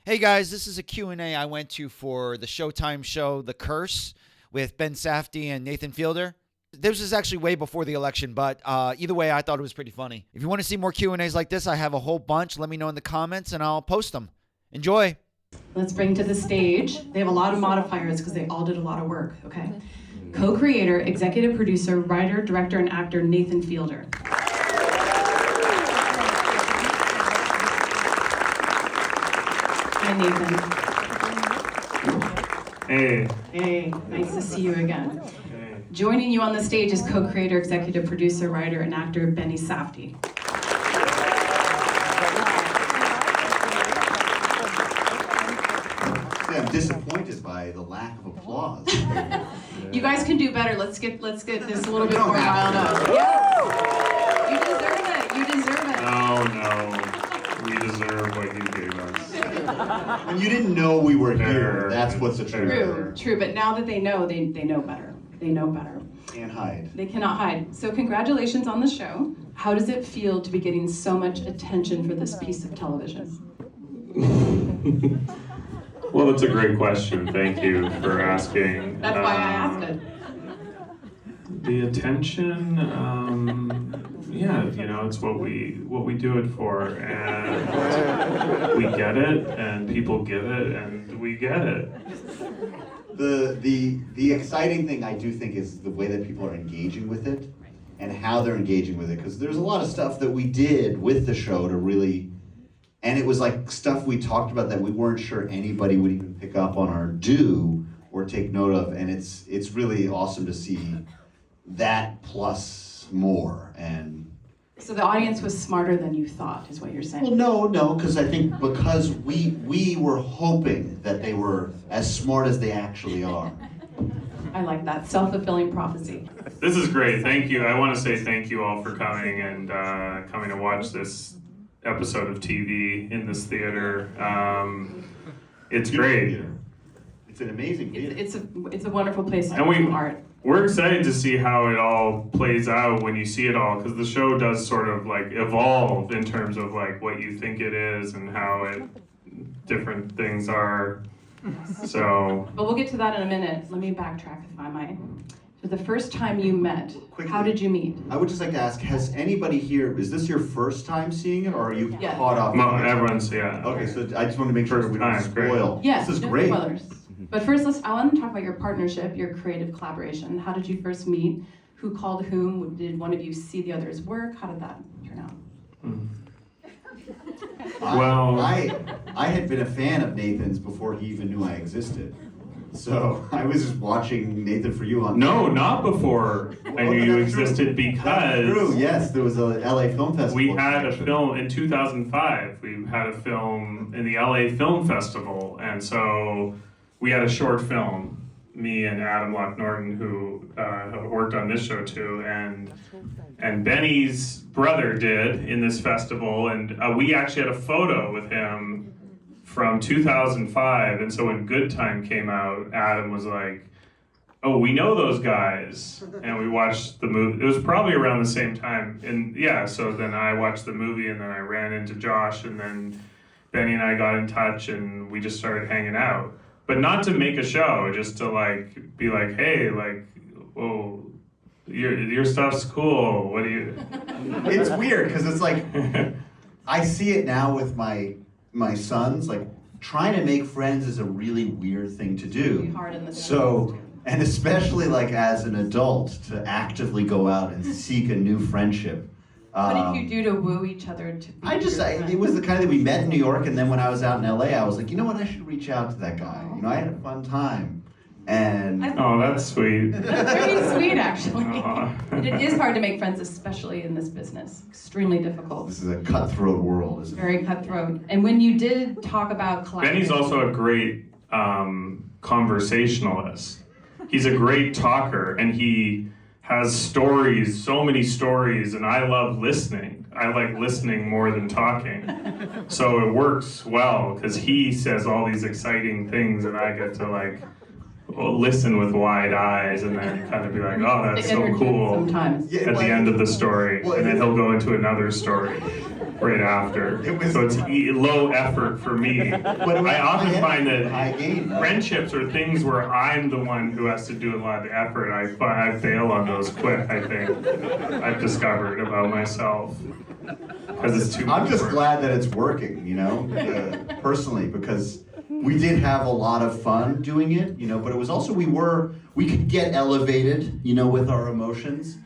Hey guys, this is a Q&A I went to for the Showtime show The Curse with Ben Safdie and Nathan Fielder. This was actually way before the election, but either way, I thought it was pretty funny. If you want to see more Q&As like this, I have a whole bunch. Let me know in the comments and I'll post them. Enjoy. Let's bring to the stage. They have a lot of modifiers because they all did a lot of work, okay? Co-creator, executive producer, writer, director, and actor Nathan Fielder. Hi, Nathan. Hey. Hey, nice to see you again. Hey. Joining you on the stage is co-creator, executive producer, writer, and actor Benny Safdie. I'm disappointed by the lack of applause. You guys can do better. Let's get this a little bit don't more have riled to. up. Yeah. You deserve it. You deserve it. No. We deserve what you gave us. And you didn't know we were here. That's what's the truth. True. But now that they know better. They know better. Can't hide. They cannot hide. So congratulations on the show. How does it feel to be getting so much attention for this piece of television? Well, that's a great question. Thank you for asking. That's why I asked it. The attention, yeah, it's what we do it for, and we get it, and people get it, and we get it. The exciting thing I do think is the way that people are engaging with it and how they're engaging with it, because there's a lot of stuff that we did with the show to really, and it was like stuff we talked about that we weren't sure anybody would even pick up on or do or take note of, and it's really awesome to see that plus more. And So the audience was smarter than you thought, is what you're saying. well, no, because I think because we were hoping that they were as smart as they actually are. I like that. Self-fulfilling prophecy. This is great. Thank you. I want to say thank you all for coming and coming to watch this episode of TV in this theater. It's great. Theater. It's an amazing theater. It's a wonderful place to And do art. We're excited to see how it all plays out when you see it all, because the show does sort of like evolve in terms of like what you think it is and how different things are. So. But we'll get to that in a minute. Let me backtrack if I might. So the first time you met, Quickly. how did you meet? I would just like to ask, has anybody here, is this your first time seeing it, or are you Yes. caught up? Everyone's, yeah. Okay, so I just want to make sure that we don't First time, spoil. Yes, This is no great. spoilers. But first, I want to talk about your partnership, your creative collaboration. How did you first meet? Who called whom? Did one of you see the other's work? How did that turn out? Well- I had been a fan of Nathan's before he even knew I existed. So I was just watching Nathan For You on. No, not before I knew you existed, That's true, because yes, there was a LA Film Festival. we had a connection. film in 2005. We had a film in the LA Film Festival, and so we had a short film, me and Adam Lock Norton, who have worked on this show too, and Benny's brother did in this festival, and we actually had a photo with him from 2005, and so when Good Time came out, Adam was like, oh, we know those guys, and we watched the movie. It was probably around the same time, and yeah, so then I watched the movie, and then I ran into Josh, and then Benny and I got in touch, and we just started hanging out. But not to make a show, just to like be like, hey, like, whoa, your stuff's cool. What do you? It's weird because it's like I see it now with my sons. Like trying to make friends is a really weird thing to do. Really hard in the So, and especially like as an adult to actively go out and seek a new friendship. What did you do to woo each other to be It was the kind that we met in New York, and then when I was out in LA, I was like, you know what, I should reach out to that guy. You know, I had a fun time. And Oh, that's sweet. That's very sweet, actually. Aw. And it is hard to make friends, especially in this business. Extremely difficult. this is a cutthroat world, isn't it? Very cutthroat. And when you did talk about collaboration, Benny's also a great conversationalist. He's a great talker, and he has stories, so many stories, and I love listening. I like listening more than talking. So it works well, because he says all these exciting things, and I get to like listen with wide eyes, and then kind of be like, oh, that's so energy cool. sometimes. Yeah, At the end of the story, Well, and then he'll go into another story. right after. It was- So it's low effort for me. But it was I often high find effort, that high gain, right? friendships are things where I'm the one who has to do a lot of the effort. I fail on those quick, I think. I've discovered about myself. Because it's too I'm much just work. glad that it's working, personally, because we did have a lot of fun doing it, but it was also, we could get elevated, with our emotions.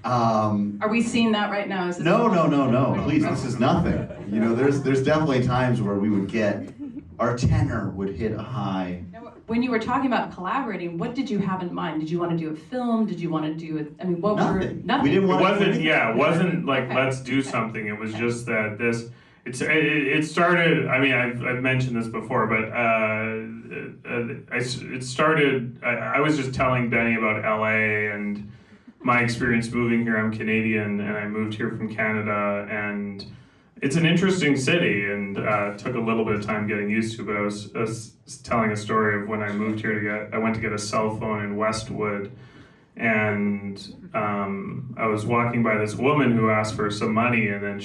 Are we seeing that right now? Is this No, please, this is nothing. There's definitely times where we would our tenor would hit a high. When you were talking about collaborating, what did you have in mind? Did you want to do a film? Did you want to do it? I mean, what were Nothing. nothing? We didn't It want to. wasn't like Okay. let's do something. It was just that it started. I mean, I've mentioned this before, but it started. I was just telling Benny about LA and my experience moving here. I'm Canadian, and I moved here from Canada, and it's an interesting city, and took a little bit of time getting used to. But I was telling a story of when I moved here I went to get a cell phone in Westwood. And I was walking by this woman who asked for some money, and then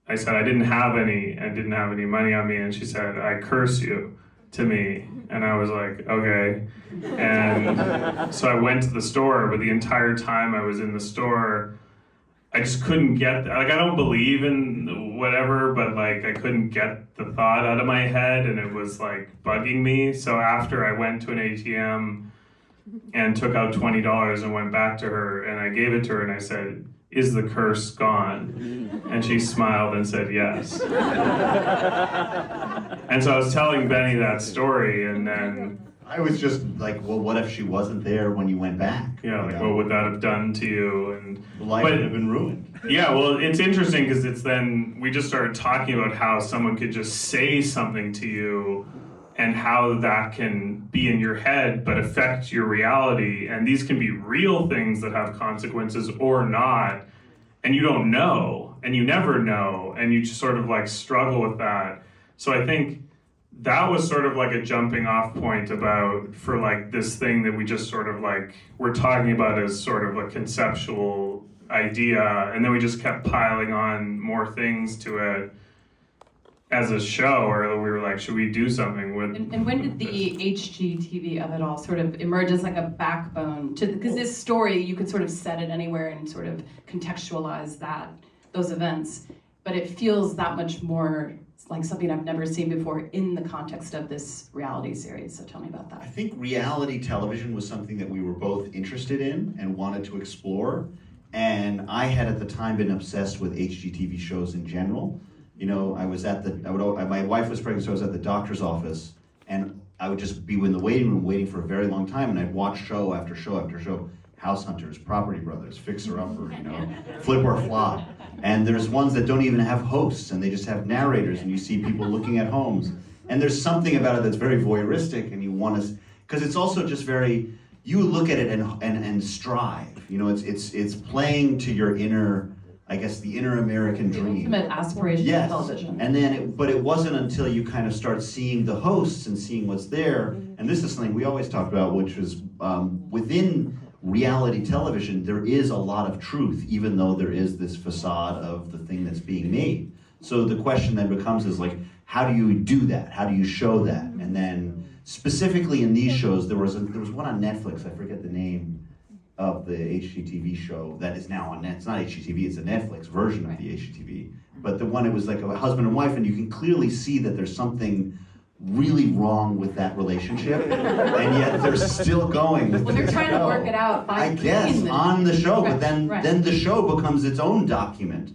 I said I didn't have any money on me, and she said, "I curse you," to me, and I was like, okay. And so I went to the store, but the entire time I was in the store, I just couldn't get, like, I don't believe in whatever, but like I couldn't get the thought out of my head, and it was like bugging me. So after I went to an ATM and took out $20 and went back to her, and I gave it to her, and I said, "Is the curse gone?" And she smiled and said yes. And so I was telling Benny that story, and then I was just like, well, what if she wasn't there when you went back? what would that have done to you? And Life would have been ruined. yeah, well, it's interesting because we just started talking about how someone could just say something to you and how that can be in your head but affect your reality. And these can be real things that have consequences or not. And you don't know, and you never know, and you just sort of like struggle with that. So I think that was sort of like a jumping off point for like this thing that we just sort of like, we're talking about as sort of a conceptual idea, and then we just kept piling on more things to it as a show, or we were like, should we do something with? And when did the HGTV of it all sort of emerge as like a backbone to? Because this story, you could sort of set it anywhere and sort of contextualize those events, but it feels that much more like something I've never seen before in the context of this reality series. So tell me about I that. think reality television was something that we were both interested in and wanted to explore. And I had at the time been obsessed with HGTV shows in general. I was my wife was pregnant, so I was at the doctor's office, and I would just be in the waiting room waiting for a very long time, and I'd watch show after show after show. House Hunters, Property Brothers, Fixer Upper, Flip or Flop. And there's ones that don't even have hosts, and they just have narrators, and you see people looking at homes. And there's something about it that's very voyeuristic, and you want to, because it's also just very, you look at it and strive. It's playing to your inner, I guess, the inner American The dream. ultimate aspiration Yes. of television. And then, but it wasn't until you kind of start seeing the hosts and seeing what's there, and this is something we always talk about, which is within reality television, there is a lot of truth, even though there is this facade of the thing that's being made. So the question then becomes is like, how do you do that? How do you show that? And then specifically in these shows, there was one on Netflix, I forget the name of the HGTV show that is now on Net. It's not HGTV, it's a Netflix version of the HGTV. But the one, it was like a husband and wife, and you can clearly see that there's something really wrong with that relationship, and yet they're still going with Well, they're this trying to show. work it out by I guess creating on the show, but Right. then the show becomes its own document,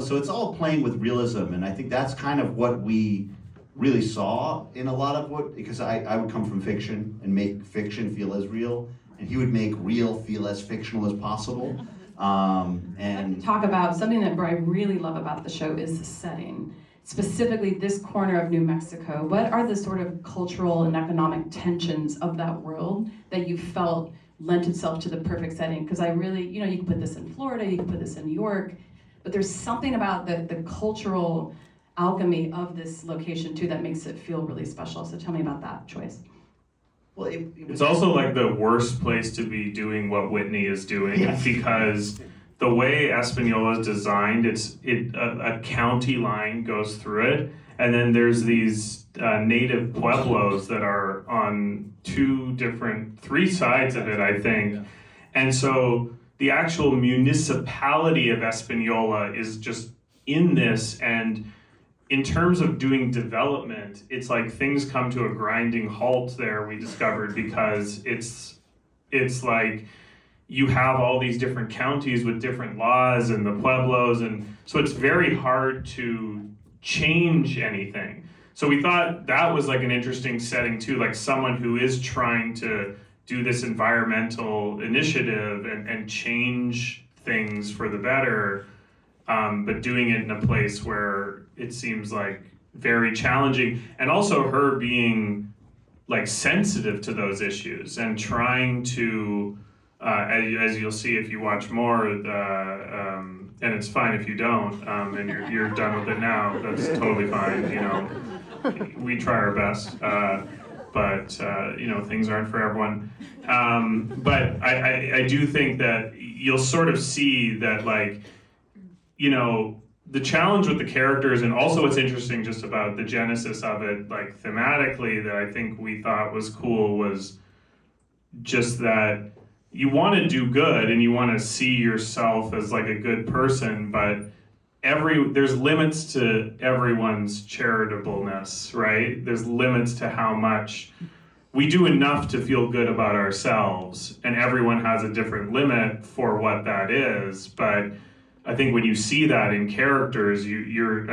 So it's all playing with realism, and I think that's kind of what we really saw in a lot of because I would come from fiction and make fiction feel as real, and he would make real feel as fictional as possible. And Talk about something that I really love about the show is the setting. Specifically this corner of New Mexico. What are the sort of cultural and economic tensions of that world that you felt lent itself to the perfect setting? Because I really, you can put this in Florida, you can put this in New York, but there's something about the cultural alchemy of this location too that makes it feel really special. So tell me about that choice. well, It's also like the worst place to be doing what Whitney is doing Yes. because the way Espanola is designed, a county line goes through it, and then there's these native pueblos that are on three sides of it, I think. And so the actual municipality of Espanola is just in this, and in terms of doing development, it's like things come to a grinding halt there, we discovered, because it's like you have all these different counties with different laws and the pueblos, and so it's very hard to change anything. So we thought that was like an interesting setting too, like someone who is trying to do this environmental initiative and change things for the better, but doing it in a place where it seems like very challenging, and also her being like sensitive to those issues and trying to, as you'll see if you watch more, and it's fine if you don't, and you're done with it now, that's totally fine, you know, we try our best, but you know, things aren't for everyone. But I do think that you'll sort of see that, like, you know, the challenge with the characters, and also what's interesting just about the genesis of it, like thematically, that I think we thought was cool, was just that you want to do good and you want to see yourself as like a good person, but there's limits to everyone's charitableness, right? There's limits to how much we do enough to feel good about ourselves, and everyone has a different limit for what that is. But I think when you see that in characters, I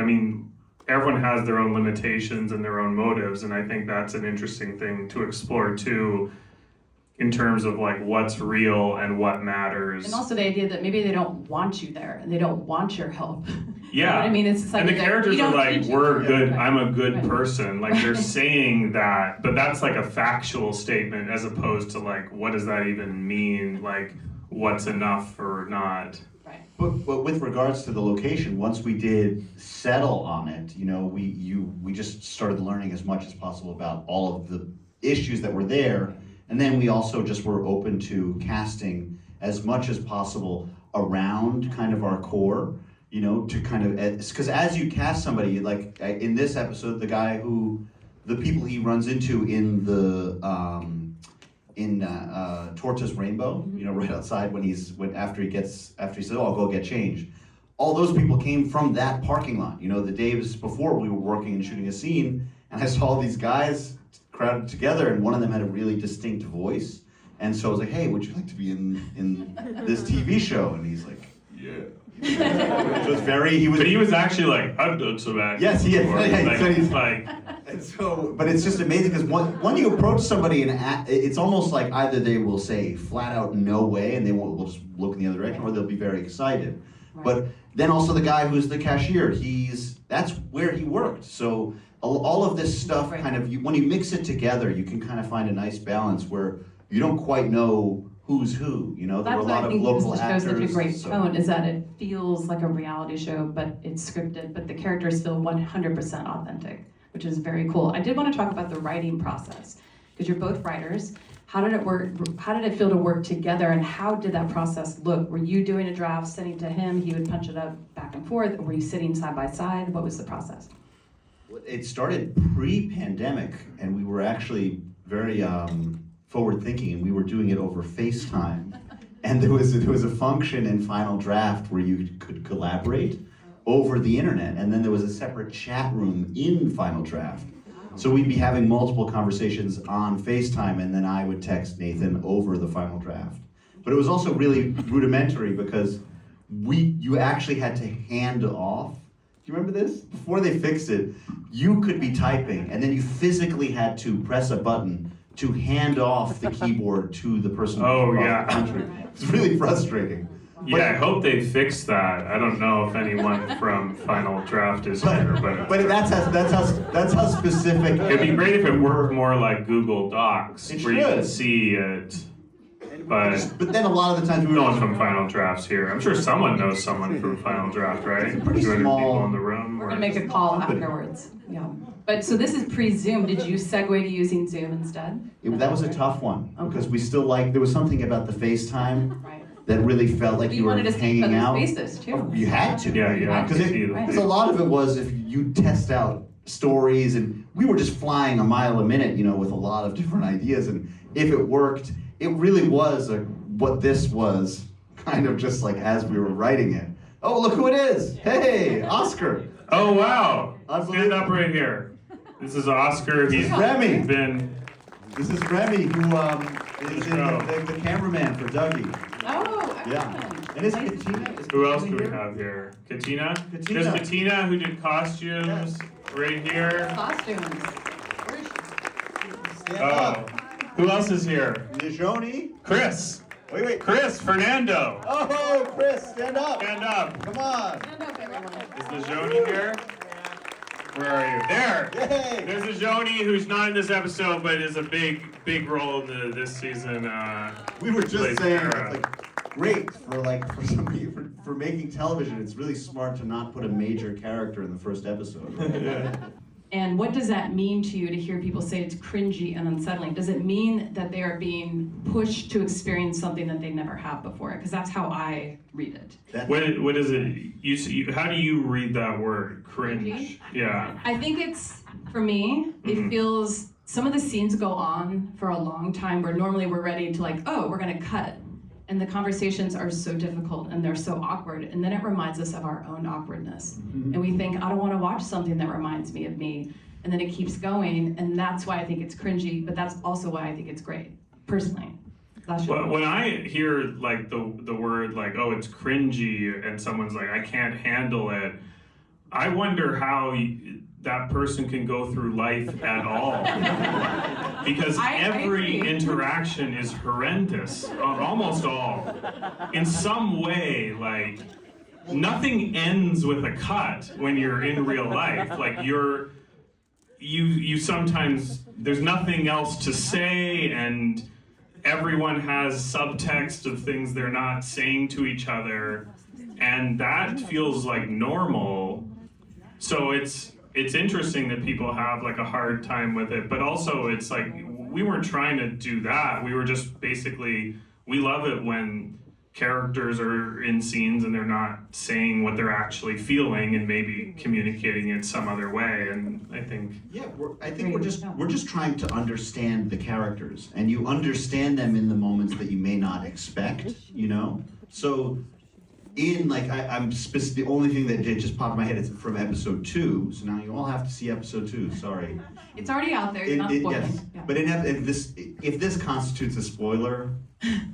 mean, everyone has their own limitations and their own motives, and I think that's an interesting thing to explore too, in terms of like what's real and what matters. And also the idea that maybe they don't want you there and they don't want your help. Yeah. You know what I mean? It's just like, and the characters are like, we're good, right. I'm a good Right. person. Like they're saying that, but that's like a factual statement as opposed to like, what does that even mean? Like, what's enough or not? Right. But with regards to the location, once we did settle on it, you know, we just started learning as much as possible about all of the issues that were there. And then we also just were open to casting as much as possible around kind of our core, you know, to kind of, because as you cast somebody, like in this episode, the people he runs into in the, Tortoise Rainbow, you know, right outside after he says, oh, I'll go get changed. All those people came from that parking lot. You know, the days before we were working and shooting a scene, and I saw all these guys crowded together, and one of them had a really distinct voice, and so I was like, hey, would you like to be in this TV show? And he's like, yeah. But he was actually like, I've done some acting. Yes, he is. before. Yeah, Like, so he's like, and so, but it's just amazing because when you approach somebody and it's almost like either they will say flat out no way and they will just look in the other direction, or they'll be very excited. Right. But then also the guy who's the cashier, that's where he worked. So all of this stuff Right. kind of, when you mix it together, you can kind of find a nice balance where you don't quite know who's who. You know, there are a That's what lot I of think local gives the show actors. such a great so- tone, is that it feels like a reality show, but it's scripted, but the characters feel 100% authentic, which is very cool. I did want to talk about the writing process, because you're both writers. How did it work? How did it feel to work together, and how did that process look? Were you doing a draft, sending to him, he would punch it up back and forth, or were you sitting side by side? What was the process? It started pre-pandemic, and we were actually very forward-thinking, and we were doing it over FaceTime. And there was a function in Final Draft where you could collaborate over the internet, and then there was a separate chat room in Final Draft. So we'd be having multiple conversations on FaceTime, and then I would text Nathan over the Final Draft. But it was also really rudimentary because you actually had to hand off. Do you remember this? Before they fixed it, you could be typing, and then you physically had to press a button to hand off the keyboard to the person Oh, across yeah. the country. It's really frustrating. yeah, I hope they fix that. I don't know if anyone from Final Draft is here, But that's how specific. it'd be great if it worked more like Google Docs, It where you should. can see it. But But then a lot of the times we no were one from Final Draft's here. I'm sure someone knows someone from Final Draft, right? It's a pretty 200 small- people in the room. We're gonna make a call afterwards. Yeah. But so this is pre-Zoom. Did you segue to using Zoom instead? that was a tough one Okay. because we still there was something about the FaceTime Right. that really felt like We you were wanted to see hanging each other's out. faces too. Oh, you had to. Yeah, you have to see them. Because a lot of it was if you test out stories, and we were just flying a mile a minute, with a lot of different ideas, and if it worked, it really was what this was, kind of just like as we were writing it. Oh, look who it is! Hey, Oscar! Oh wow! Stand Unbelievable. up right here. This is Oscar. He's Remy. been. This is Remy, who is the cameraman for Dougie. Oh, Yeah. excellent. And is Nice. Katina? Who else do we have here? Katina? Katina. There's Katina who did costumes Yes. right here. Costumes. Where is she? Stand Oh, up. who else is here? Nijoni? Chris. Wait. Chris Fernando. Oh, Chris, stand up. Stand up. Come on. Stand up, everyone. Is Najoni here? Where are you? There. Yay. There's Najoni, who's not in this episode, but is a big role in this season. We were just plays saying, Kara. great for somebody for making television. It's really smart to not put a major character in the first episode. Right? And what does that mean to you to hear people say it's cringy and unsettling? Does it mean that they are being pushed to experience something that they never have before? Because that's how I read it. What is it? How do you read that word? Cringe. Cringy? Yeah. I think it's, for me, it feels, some of the scenes go on for a long time where normally we're ready to we're gonna cut. And the conversations are so difficult and they're so awkward. And then it reminds us of our own awkwardness. And we think, I don't wanna watch something that reminds me of me. And then it keeps going. And that's why I think it's cringy, but that's also why I think it's great, personally. That's Well, when I hear the word oh, it's cringy, and someone's like, I can't handle it, I wonder how that person can go through life at all. Because I every agree. interaction is horrendous, almost all. In some way, nothing ends with a cut when you're in real life. You sometimes, there's nothing else to say, and everyone has subtext of things they're not saying to each other, and that feels like normal. So it's interesting that people have a hard time with it, but also it's we weren't trying to do that. We were just basically, we love it when characters are in scenes and they're not saying what they're actually feeling and maybe communicating it some other way. And I think we're just trying to understand the characters, and you understand them in the moments that you may not expect. So. The only thing that just popped in my head is from episode 2. So now you all have to see episode 2. Sorry. It's already out there, you're not spoiling. Yes. Yeah. But if this constitutes a spoiler,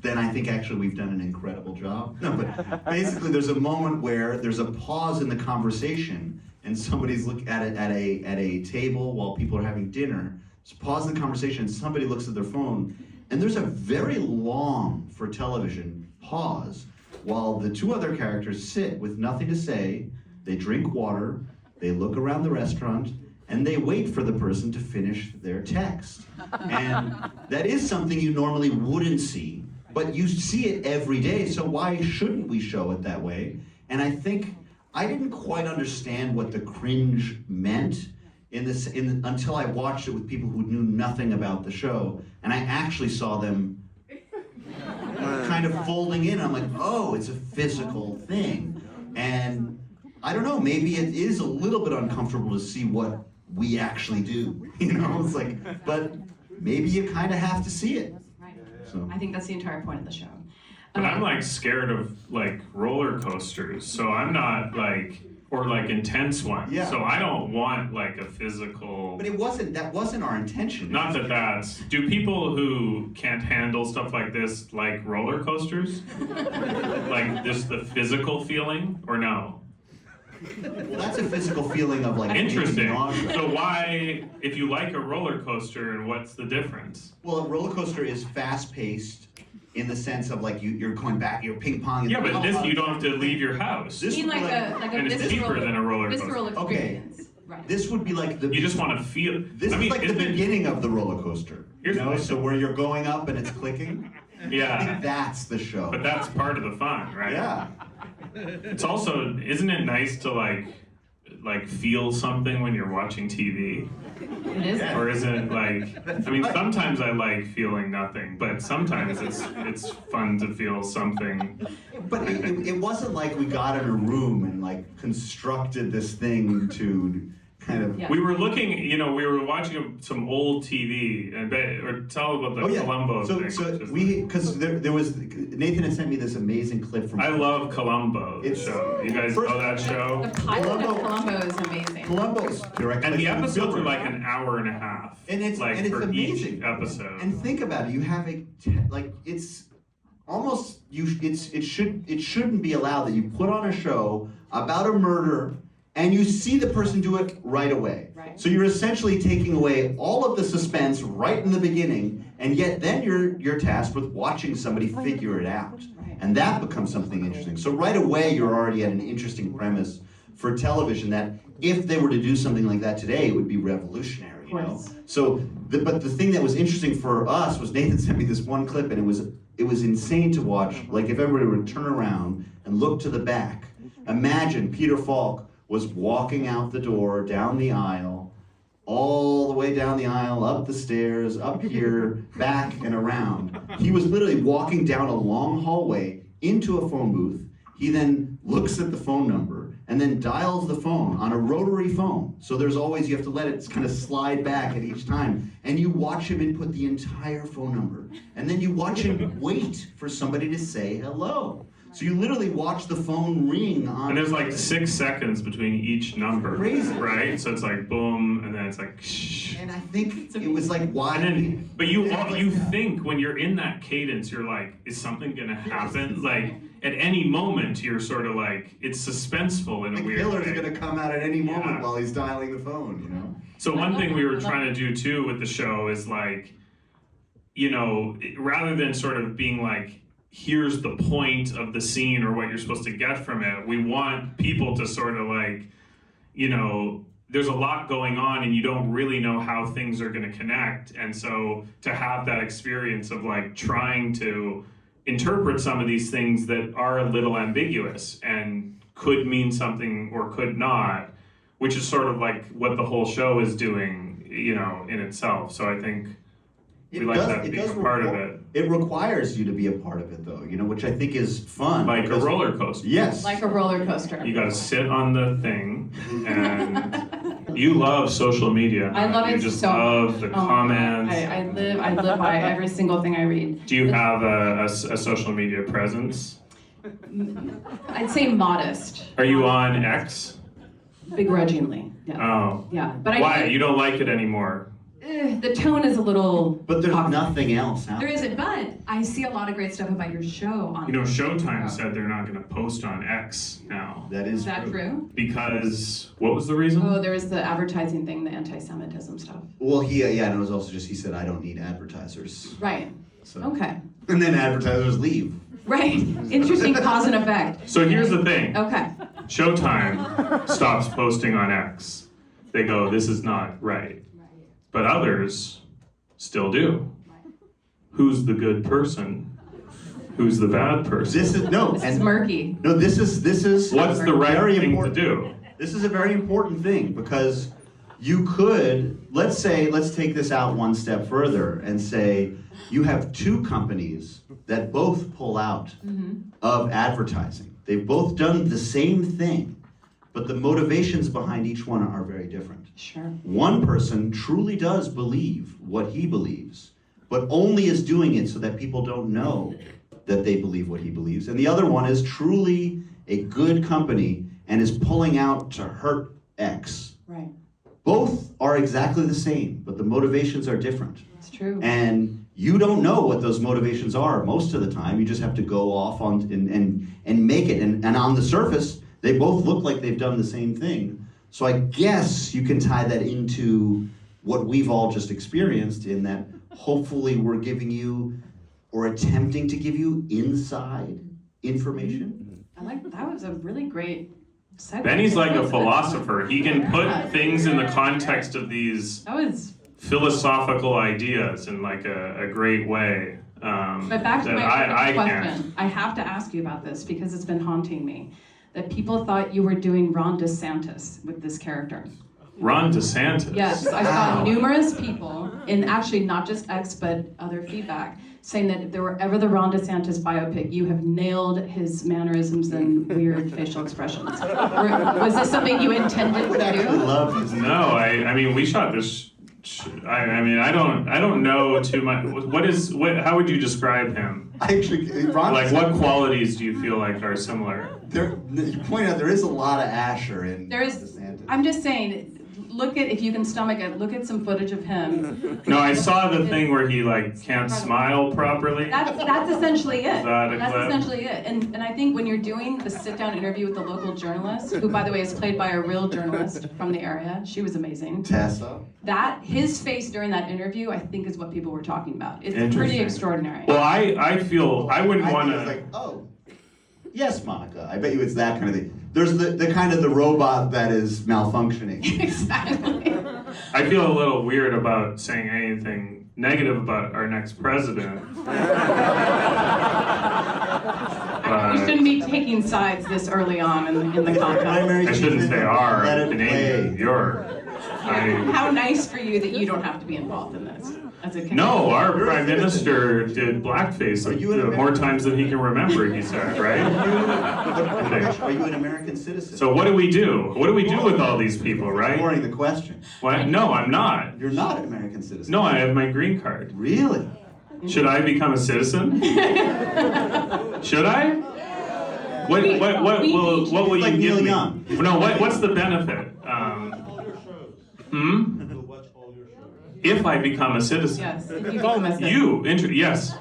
then I think actually we've done an incredible job. No, but basically there's a moment where there's a pause in the conversation, and somebody's looking at a table while people are having dinner. There's a pause in the conversation, and somebody looks at their phone, and there's a very long, for television, pause while the two other characters sit with nothing to say. They drink water, they look around the restaurant, and they wait for the person to finish their text. And that is something you normally wouldn't see, but you see it every day, so why shouldn't we show it that way? And I think I didn't quite understand what the cringe meant until I watched it with people who knew nothing about the show, and I actually saw them kind of folding in. I'm like, oh, it's a physical thing. And I don't know, maybe it is a little bit uncomfortable to see what we actually do. It's but maybe you kind of have to see it. Right. So. I think that's the entire point of the show. But I'm scared of roller coasters, so I'm not or intense ones. Yeah. So I don't want a physical. But that wasn't our intention. Not that's. Do people who can't handle stuff like this like roller coasters? Just the physical feeling, or no? Well, that's a physical feeling of Interesting. nausea. So why, if you like a roller coaster, and what's the difference? Well, a roller coaster is fast-paced in the sense of you're going back, you're ping-ponging. Yeah, but this you don't have to leave your house. This You mean would be and it's cheaper than a roller coaster. visceral Okay. experience. Right. This would be You just want to feel. This is the isn't it- beginning of the roller coaster. Here's the So where you're going up and it's clicking. I Yeah, think that's the show. but that's part of the fun, right? Yeah. It's also, isn't it nice to like feel something when you're watching TV? It is. Or is it like, I mean, sometimes I like feeling nothing, but sometimes it's fun to feel something. But it wasn't like we got in a room and like constructed this thing to kind of. Yeah. We were looking, we were watching some old TV, or tell about the Columbo thing. Because there was, Nathan had sent me this amazing clip from. I love Columbo, the show. You guys know that show? The pilot of Columbo is amazing. Columbo's direct. And the episodes are like an hour and a half. And it's each amazing. episode. And think about it, you have it's almost it shouldn't be allowed that you put on a show about a murder and you see the person do it right away. Right. So you're essentially taking away all of the suspense right in the beginning, and yet then you're tasked with watching somebody figure it out. Right. And that becomes something interesting. So right away you're already at an interesting premise for television that if they were to do something like that today, it would be revolutionary, you know? So, but the thing that was interesting for us was Nathan sent me this one clip, and it was insane to watch. Like if everybody would turn around and look to the back, imagine Peter Falk was walking out the door, down the aisle, all the way down the aisle, up the stairs, up here, back and around. He was literally walking down a long hallway into a phone booth. He then looks at the phone number and then dials the phone on a rotary phone. So there's always, you have to let it kind of slide back at each time. And you watch him input the entire phone number. And then you watch him wait for somebody to say hello. So you literally watch the phone ring on. And there's like 6 seconds between each number. Crazy. Right? So it's like boom, and then it's like shh. And I think it was like, why? But you think when you're in that cadence, you're like, is something gonna happen? Like at any moment, you're sort of like, it's suspenseful in a weird way. The killer's gonna come out at any moment while he's dialing the phone, you know? So one thing we were trying to do too with the show is like, rather than sort of being like, here's the point of the scene or what you're supposed to get from it, we want people to sort of like, there's a lot going on and you don't really know how things are going to connect. And so to have that experience of like trying to interpret some of these things that are a little ambiguous and could mean something or could not, which is sort of like what the whole show is doing, in itself. So I think we like that being a part of it. It requires you to be a part of it, though, which I think is fun. Like a roller coaster. Yes. Like a roller coaster. You got to sit on the thing, and you love social media. I love it You just so love the comments. I live by every single thing I read. Do you have a social media presence? I'd say modest. Are you on X? Begrudgingly. Yeah. Oh. Yeah. But Why? You don't like it anymore? The tone is a little. But there's nothing else out there isn't, but I see a lot of great stuff about your show on. Showtime said they're not going to post on X now. Is that true? Because what was the reason? Oh, there was the advertising thing, the anti-Semitism stuff. Well, and it was also just he said I don't need advertisers. Right. So. Okay. And then advertisers leave. Right. Interesting cause and effect. So here's the thing. Okay. Showtime stops posting on X. They go, this is not right. But others still do. Who's the good person? Who's the bad person? This is murky. No, this is what's the right thing to do? This is a very important thing because you could, let's take this out one step further and say you have two companies that both pull out of advertising. They've both done the same thing, but the motivations behind each one are very different. Sure. One person truly does believe what he believes, but only is doing it so that people don't know that they believe what he believes. And the other one is truly a good company and is pulling out to hurt X. Right. Both are exactly the same, but the motivations are different. It's true. And you don't know what those motivations are most of the time. You just have to go off on and make it. And on the surface, they both look like they've done the same thing. So I guess you can tie that into what we've all just experienced in that hopefully we're giving you or attempting to give you inside information. I like that was a really great segue. Benny's like a philosopher. He can put things in the context of these philosophical ideas in like a great way. But back to my question. can't. I have to ask you about this because it's been haunting me. that people thought you were doing Ron DeSantis with this character. Ron DeSantis. Yes, I saw numerous people, and actually not just X, but other feedback, saying that if there were ever the Ron DeSantis biopic, you have nailed his mannerisms and weird facial expressions. Was this something you intended to do? Love his No, I mean, we shot this. I mean, I don't know too much. How would you describe him? Actually, Ron, Like, what qualities do you feel like are similar? you point out there is a lot of Asher in There is. DeSantis. I'm just saying. Look at, if you can stomach it, look at some footage of him. No, I saw the thing where he like can't smile properly. That's essentially it. Is that a That's clip? essentially it. And I think when you're doing the sit-down interview with the local journalist, who by the way is played by a real journalist from the area, she was amazing. Tessa. His face during that interview, I think is what people were talking about. It's pretty Interesting. extraordinary. Well, I feel I wouldn't want It's to. like, oh, yes, Monica. I bet you it's that kind of thing. There's the kind of the robot that is malfunctioning. Exactly. I feel a little weird about saying anything negative about our next president. You shouldn't be taking sides this early on in the contest. Primary I shouldn't say our. Let it Canadian. play. Your. How nice for you that you don't have to be involved in this as a Canadian. No, our prime minister did blackface Are you an more American? times than he can remember. He said, right? Are you an American citizen? So what do we do? What do we do with all these people, right? Ignoring the question. What? No, I'm not. You're not an American citizen. No, I have my green card. Really? Should I become a citizen? Should I? What will Like you Neil give me? Young. No, what's the benefit? If I become a citizen. Yes, if you become a citizen. Yes.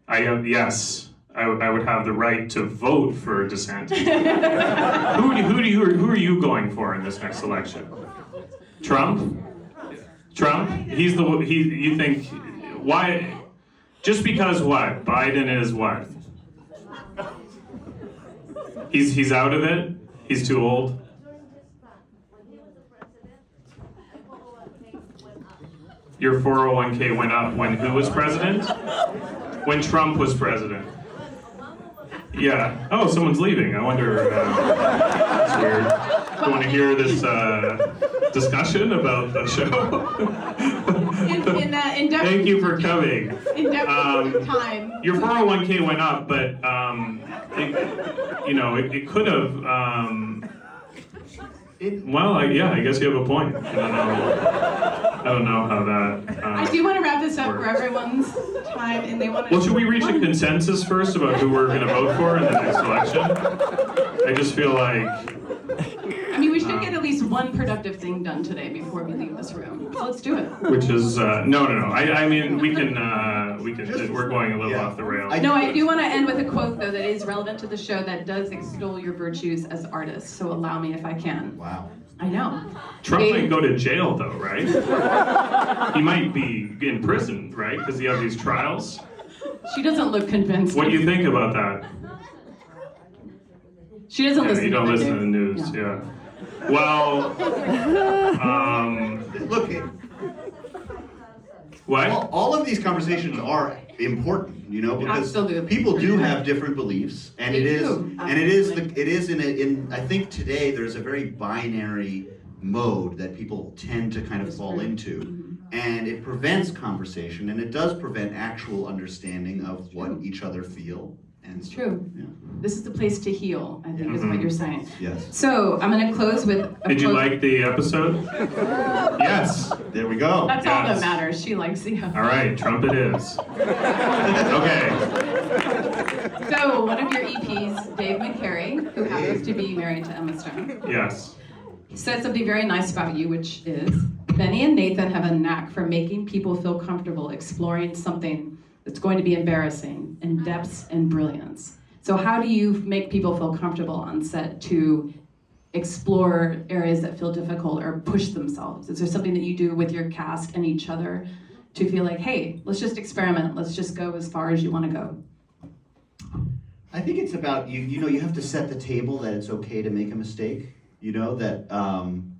I have, yes. I would have the right to vote for DeSantis. Who are you going for in this next election? Trump? He's the you think why? Just because what? Biden is what? He's out of it. He's too old. Your 401k went up when who was president? When Trump was president. Yeah. Oh, someone's leaving. I wonder. That's weird. You want to hear this discussion about the show? Thank you for coming. Time. Your 401k went up, but it could have. I guess you have a point. I don't know how that. I do want to wrap this up for everyone's time, and they want to. Well, should we reach a consensus first about who we're going to vote for in the next election? I just feel like. I mean, we should get at least one productive thing done today before we leave this room. So let's do it. Which is no. I mean, we can. We're going a little off the rails. No, I do want to end with a quote though that is relevant to the show that does extol your virtues as artists. So allow me if I can. Wow. I know. Trump might go to jail though, right? He might be in prison, right? Because you have these trials. She doesn't look convinced. What do you think about that? She doesn't listen. You to don't the listen to the news, yeah. Well, Look, what? all of these conversations are important, because Absolutely. people do have different beliefs, and They it is, do. and it is in I think today there's a very binary mode that people tend to kind of fall into, and it prevents conversation, and it does prevent actual understanding of what each other feel. And It's true. Yeah. This is the place to heal, I think is what you're saying. Yes. So I'm going to close with a Did you quote. like the episode? Yes. There we go. That's all that Yes. matters. She likes the All right, Trump it is. Okay. So one of your EPs, Dave McCary, who happens to be married to Emma Stone, Yes. said something very nice about you, which is, Benny and Nathan have a knack for making people feel comfortable exploring something that's going to be embarrassing in depths and brilliance. So how do you make people feel comfortable on set to explore areas that feel difficult or push themselves? Is there something that you do with your cast and each other to feel like, hey, let's just experiment, let's just go as far as you want to go? I think it's about you have to set the table that it's okay to make a mistake. That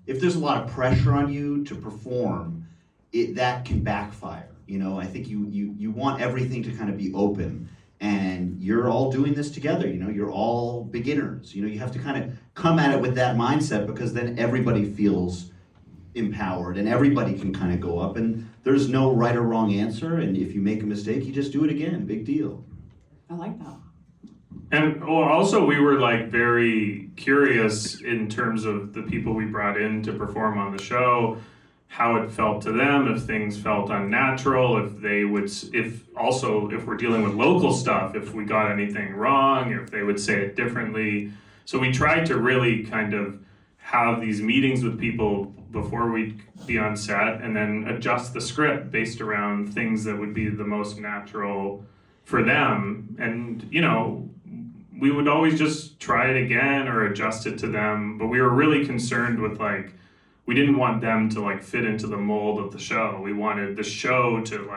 if there's a lot of pressure on you to perform, that can backfire. I think you want everything to kind of be open, and you're all doing this together. You're all beginners. You have to kind of come at it with that mindset, because then everybody feels empowered and everybody can kind of go up, and there's no right or wrong answer, and if you make a mistake, you just do it again. Big deal. I like that. And also we were like very curious in terms of the people we brought in to perform on the show, how it felt to them, if things felt unnatural, if we're dealing with local stuff, if we got anything wrong, if they would say it differently. So we tried to really kind of have these meetings with people before we'd be on set, and then adjust the script based around things that would be the most natural for them. And, we would always just try it again or adjust it to them, but we were really concerned with we didn't want them to fit into the mold of the show. We wanted the show to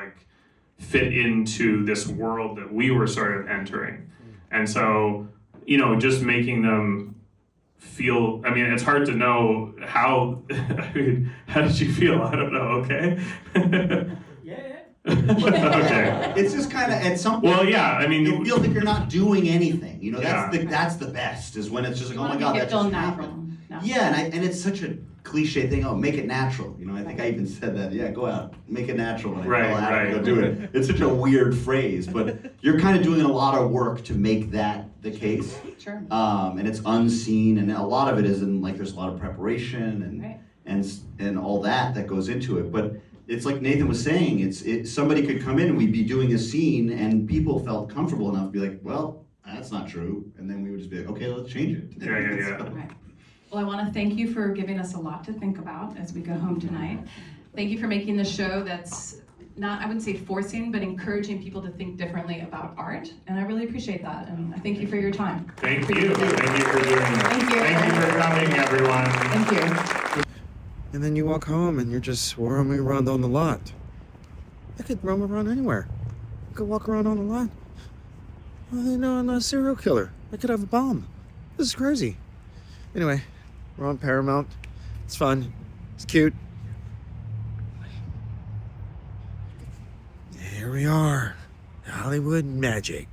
fit into this world that we were sort of entering. And so, just making them feel, it's hard to know how, how did you feel? I don't know, okay? Okay. It's just kind of at some point. Well, yeah, you feel like you're not doing anything. That's Yeah. that's the best, is when it's just like, oh my God, Make that it feel just natural. happened. Natural. Yeah, and it's such a cliche thing. Oh, make it natural. I think I even said that. Yeah, go out, make it natural. And I tell Adam to go do it. It's such a weird phrase, but you're kind of doing a lot of work to make that the case. Sure. And it's unseen, and a lot of it is in there's a lot of preparation Right. and all that goes into it. But it's like Nathan was saying, somebody could come in and we'd be doing a scene and people felt comfortable enough to be like, well, that's not true. And then we would just be like, okay, let's change it. Yeah. Right. Well, I want to thank you for giving us a lot to think about as we go home tonight. Thank you for making the show that's not, I wouldn't say forcing, but encouraging people to think differently about art. And I really appreciate that. And I thank you for your time. Thank you. Thank you for doing this. Thank you. Thank you for coming, everyone. Thank you. And then you walk home and you're just roaming around on the lot. I could roam around anywhere. I could walk around on the lot. I'm a serial killer. I could have a bomb. This is crazy. Anyway, we're on Paramount. It's fun. It's cute. Here we are. Hollywood magic.